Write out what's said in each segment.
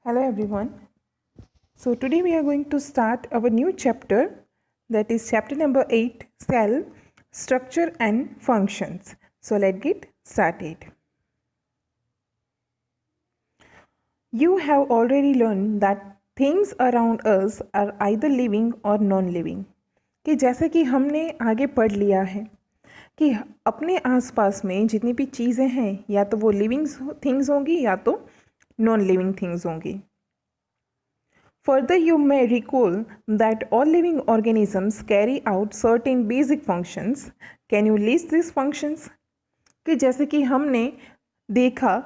Hello everyone. So today we are going to start our new chapter, that is chapter number 8, Cell Structure and Functions. So let's get started. You have already learned that things around us are either living or non-living. कि जैसे कि हमने आगे पढ़ लिया है कि अपने आसपास में जितनी भी चीज़ें हैं या तो वो लिविंग थिंग्स होंगी या तो नॉन लिविंग थिंग्स होंगी. Further, you may recall that all living organisms carry out certain basic functions. Can you list these functions? कि जैसे कि हमने देखा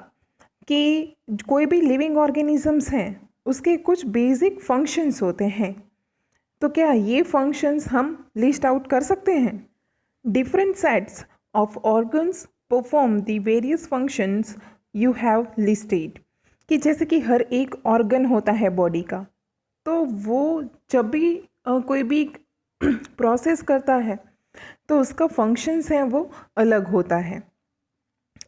कि कोई भी लिविंग ऑर्गेनिजम्स हैं उसके कुछ बेसिक फंक्शंस होते हैं, तो क्या ये फंक्शंस हम लिस्ट आउट कर सकते हैं? Different sets of organs perform the various functions you have listed. कि जैसे कि हर एक ऑर्गन होता है बॉडी का, तो वो जब भी कोई भी प्रोसेस करता है तो उसका फंक्शंस हैं वो अलग होता है.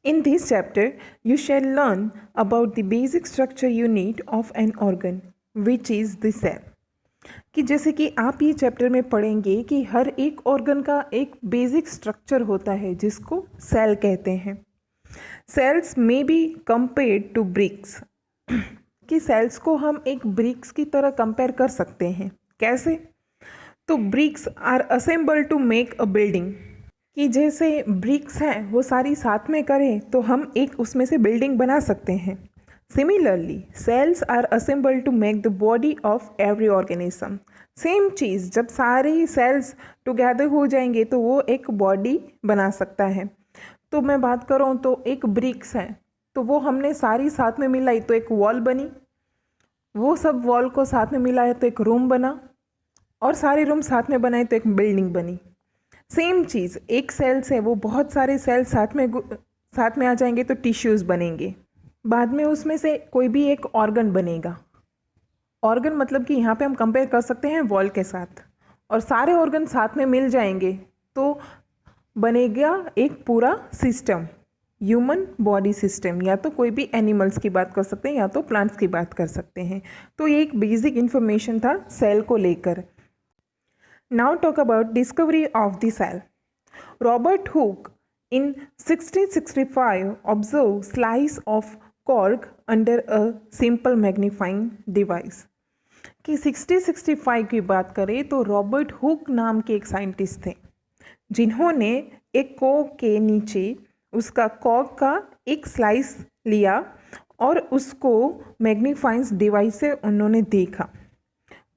In this chapter you shall learn about the basic structure unit of an organ which is the cell. कि जैसे कि आप ये चैप्टर में पढ़ेंगे कि हर एक ऑर्गन का एक बेसिक स्ट्रक्चर होता है जिसको सेल कहते हैं. Cells may be compared to bricks. कि सेल्स को हम एक ब्रिक्स की तरह कंपेयर कर सकते हैं. कैसे? तो bricks are assembled to make a building. कि जैसे ब्रिक्स हैं वो सारी साथ में करें तो हम एक उसमें से बिल्डिंग बना सकते हैं. Similarly cells are assembled to make the body of every organism. Same चीज़, जब सारी सेल्स टुगेदर हो जाएंगे तो वो एक बॉडी बना सकता है. तो मैं बात करूँ तो एक ब्रिक्स है तो वो हमने सारी साथ में मिलाई तो एक वॉल बनी, वो सब वॉल को साथ में मिलाया तो एक रूम बना, और सारे रूम साथ में बनाए तो एक बिल्डिंग बनी. सेम चीज़ एक सेल से वो बहुत सारे सेल साथ में आ जाएंगे तो टिश्यूज़ बनेंगे. बाद में उसमें से कोई भी एक ऑर्गन बनेगा. ऑर्गन मतलब कि यहाँ पे हम कंपेयर कर सकते हैं वॉल के साथ, और सारे ऑर्गन साथ में मिल जाएंगे तो बनेगा एक पूरा सिस्टम, ह्यूमन बॉडी सिस्टम. या तो कोई भी एनिमल्स की बात कर सकते हैं या तो प्लांट्स की बात कर सकते हैं. तो ये एक बेसिक इन्फॉर्मेशन था सेल को लेकर. Now talk about discovery of the cell. Robert Hooke in 1665 observe slice of cork under a simple magnifying device. कि 1665 की बात करें तो रॉबर्ट हुक नाम के एक साइंटिस्ट थे जिन्होंने एक कॉर्क के नीचे उसका कॉर्क का एक स्लाइस लिया और उसको मैग्नीफाइंग डिवाइस से उन्होंने देखा.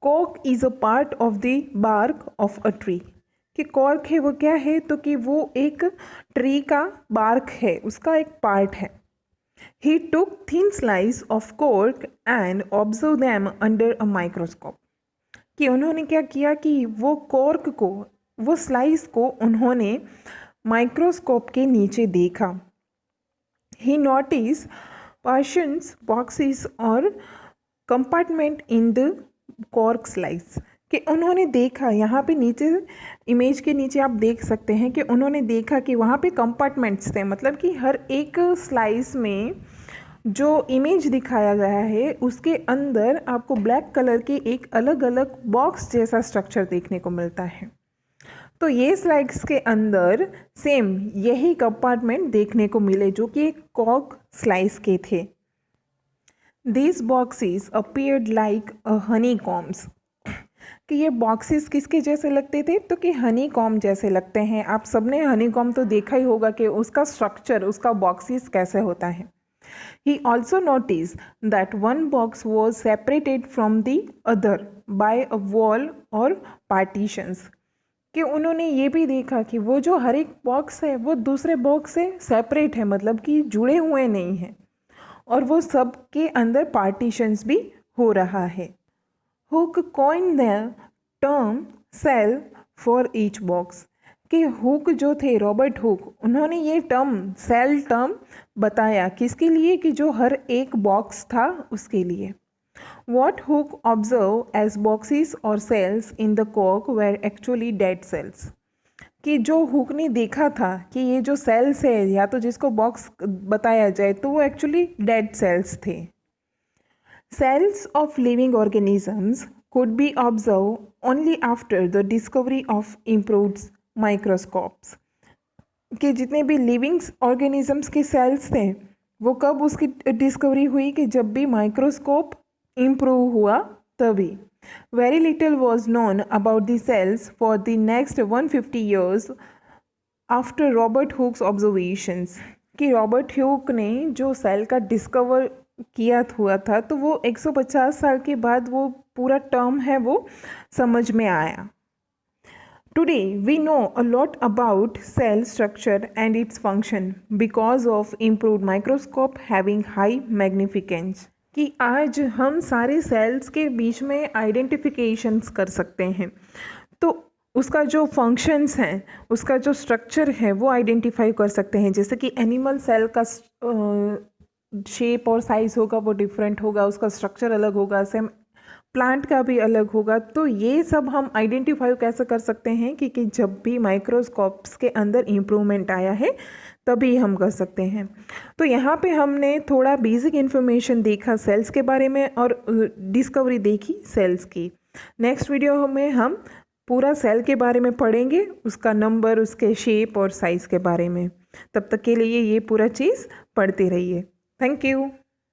Cork is a part of the bark of a tree. कि कॉर्क है वो क्या है, तो कि वो एक ट्री का बार्क है, उसका एक पार्ट है. He took thin slice of cork and observe them under a microscope. कि उन्होंने क्या किया कि वो कॉर्क को, वो स्लाइस को उन्होंने माइक्रोस्कोप के नीचे देखा. ही नोटिस पार्टीशंस, बॉक्सेस और compartment in the cork slice. कि उन्होंने देखा, यहाँ पे नीचे इमेज के नीचे आप देख सकते हैं कि उन्होंने देखा कि वहाँ पे कंपार्टमेंट्स थे. मतलब कि हर एक स्लाइस में जो इमेज दिखाया गया है उसके अंदर आपको ब्लैक कलर के एक अलग अलग बॉक्स जैसा स्ट्रक्चर देखने को मिलता है. तो ये स्लाइड्स के अंदर सेम यही कंपार्टमेंट देखने को मिले जो कि एक कॉर्क स्लाइस के थे. This boxes appeared like a honeycombs. कि ये बॉक्सेस किसके जैसे लगते थे, तो कि हनी कॉम जैसे लगते हैं. आप सबने हनी कॉम तो देखा ही होगा कि उसका स्ट्रक्चर, उसका बॉक्सेस कैसे होता है. He also noticed that one box was separated from the other by a wall or partitions. कि उन्होंने ये भी देखा कि वो जो हर एक बॉक्स है वो दूसरे बॉक्स से सेपरेट है, मतलब कि जुड़े हुए नहीं हैं, और वो सब के अंदर पार्टीशंस भी हो रहा है. Hooke coined the term cell for each box. कि हुक जो थे, रॉबर्ट हुक, उन्होंने ये टर्म, सेल टर्म बताया किसके लिए, कि जो हर एक बॉक्स था उसके लिए. What Hooke observed as boxes or cells in the cork were actually dead cells. कि जो हुक ने देखा था कि ये जो सेल्स है या तो जिसको बॉक्स बताया जाए तो वो एक्चुअली डेड सेल्स थे. Cells of living organisms could be observed only after the discovery of improved microscopes. कि जितने भी लिविंग ऑर्गेनिजम्स के सेल्स थे वो कब उसकी डिस्कवरी हुई कि जब भी माइक्रोस्कोप इम्प्रूव हुआ तभी. Very little was known about the cells for the next 150 years after Robert Hooke's observations. कि रॉबर्ट ह्यूक ने जो सेल का डिस्कवर किया हुआ था तो वो 150 साल के बाद वो पूरा टर्म है वो समझ में आया. Today, we know a lot about cell structure and its function because of improved microscope having high magnificence. कि आज हम सारे सेल्स के बीच में आइडेंटिफिकेशंस कर सकते हैं तो उसका जो फंक्शंस हैं उसका जो स्ट्रक्चर है वो आइडेंटिफाई कर सकते हैं. जैसे कि एनिमल सेल का शेप और साइज़ होगा वो डिफरेंट होगा, उसका स्ट्रक्चर अलग होगा, सेम प्लांट का भी अलग होगा. तो ये सब हम आइडेंटिफाई कैसे कर सकते हैं कि जब भी माइक्रोस्कोप्स के अंदर इम्प्रूवमेंट आया है तभी हम कर सकते हैं. तो यहाँ पे हमने थोड़ा बेसिक इन्फॉर्मेशन देखा सेल्स के बारे में और डिस्कवरी देखी सेल्स की. नेक्स्ट वीडियो में हम पूरा सेल के बारे में पढ़ेंगे, उसका नंबर, उसके शेप और साइज़ के बारे में. तब तक के लिए ये पूरा चीज़ पढ़ते रहिए. Thank you.